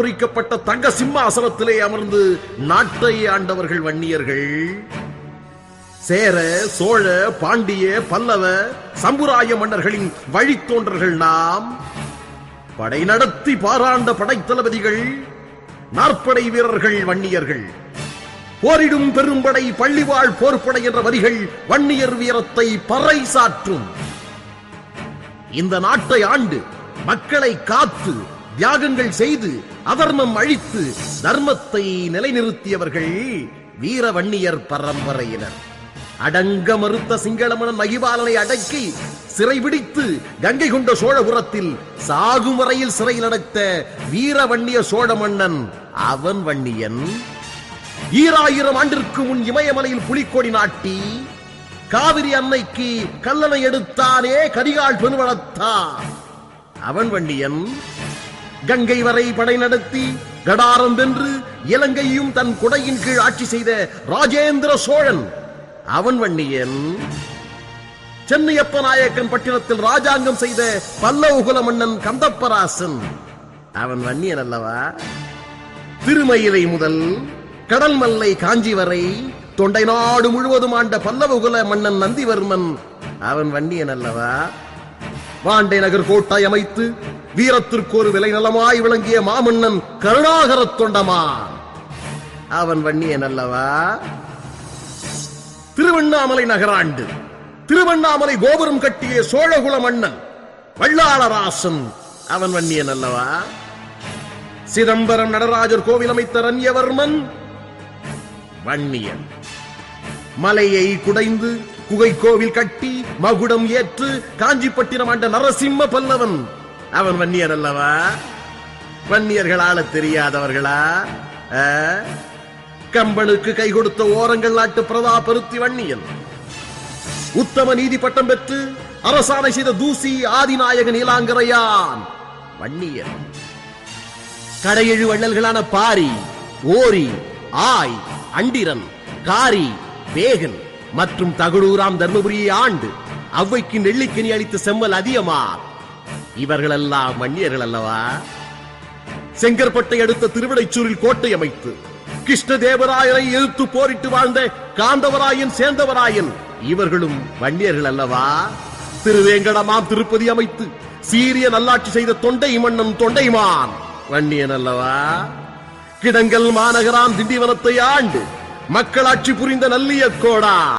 பொறிக்கப்பட்ட தங்க சிம்மாசனத்திலே அமர்ந்து நாட்டை ஆண்டவர்கள் வன்னியர்கள். சேர, சோழ, பாண்டிய, பல்லவ, சம்புராய மன்னர்களின் வழித்தோன்றர்கள் நாம். படை நடத்தி பாராண்ட படைத்தளபதிகள், நாற்படை வீரர்கள் வன்னியர்கள். போரிடும் பெரும்படை பள்ளிவாழ் போர்ப்படை என்ற வரிகள் வன்னியர் வீரத்தை பறைசாற்றும். இந்த நாட்டை ஆண்டு மக்களை காத்து தியாகங்கள் செய்து அதர்மம் அழித்து தர்மத்தை நிலைநிறுத்தியவர்கள் வீர வன்னியர் பரம்பரையினர். அடங்க மறுத்த சிங்களமனன் மகிபாலனை அடக்கி சிறைபிடித்து கங்கை கொண்ட சோழபுரத்தில் சாகும் வரையில் சிறையில் அடைத்த வீர வன்னிய சோழ மன்னன் அவன் வன்னியன். 2000 ஆண்டிற்கு முன் இமயமலையில் புலிக்கொடி நாட்டி காவிரி அன்னைக்கு கல்லணை எடுத்தானே கரிகால் பெருவளத்தான் அவன் வன்னியன். கங்கை வரை படை நடத்தி கடாரம் வென்று இலங்கையும் தன் குடையின் கீழ் ஆட்சி செய்த ராஜேந்திர சோழன் அவன் வன்னியன். சென்னையப்ப நாயக்கன் பட்டினத்தில் ராஜாங்கம் செய்த பல்லவகுல மன்னன் கந்தப்பராசன் அவன் வன்னியன் அல்லவா? திருமயிலை முதல் கடல் மல்லை காஞ்சி வரை தொண்டை நாடு முழுவதும் ஆண்ட பல்லவகுல மன்னன் நந்திவர்மன் அவன் வன்னியன் அல்லவா? வாண்டை நகர் கோட்டை அமைத்து வீரத்திற்கு ஒரு விலை நலமாய் விளங்கிய மாமன்னன் கருணாகர தொண்டமான் அவன் வன்னியன் அல்லவா? திருவண்ணாமலை நகராண்டு திருவண்ணாமலை கோபுரம் கட்டிய சோழகுல மன்னன் வல்லாளராசன் அவன் வன்னியன் அல்லவா? சிதம்பரம் நடராஜர் கோவில் அமைத்த ரன்யவர்மன் வன்னியன். மலையை குடைந்து குகை கோவில் கட்டி மகுடம் ஏற்று காஞ்சிப்பட்டினம் ஆண்ட நரசிம்ம பல்லவன் அவன் வன்னியர் அல்லவா? வன்னியர்களால தெரியாதவர்களா? கம்பனுக்கு கை கொடுத்த ஓரங்கள் நாட்டு பிரதாபருத்தி வன்னியன். உத்தம நீதி பட்டம் பெற்று அரசாணை செய்த தூசி ஆதிநாயக நீலாங்கரையான் வன்னியன். கடையெழு வள்ளல்களான பாரி, ஓரி, ஆய், அண்டிரன், காரி, வேகன் மற்றும் தகுடூராம் தர்மபுரியை ஆண்டு அவ்வைக்கு நெல்லிக்கனி அளித்த செம்மல் அதியமார் இவர்களெல்லாம் வன்னியர்கள் அல்லவா? செங்கற்பட்டை அடுத்த திருவிடைச்சூரில் கோட்டை அமைத்து கிருஷ்ணதேவராயரை எதிர்த்து போரிட்டு வாழ்ந்த காந்தவராயன் சேந்தவராயன் இவர்களும் வன்னியர்கள் அல்லவா? திருவேங்கடமாம் திருப்பதி அமைத்து சீரிய நல்லாட்சி செய்த தொண்டை மன்னன் தொண்டைமான் வன்னியன் அல்லவா? கிடங்கல் மாநகராம் திண்டிவனத்தை ஆண்டு மக்களாட்சி புரிந்த நல்லியக்கோடா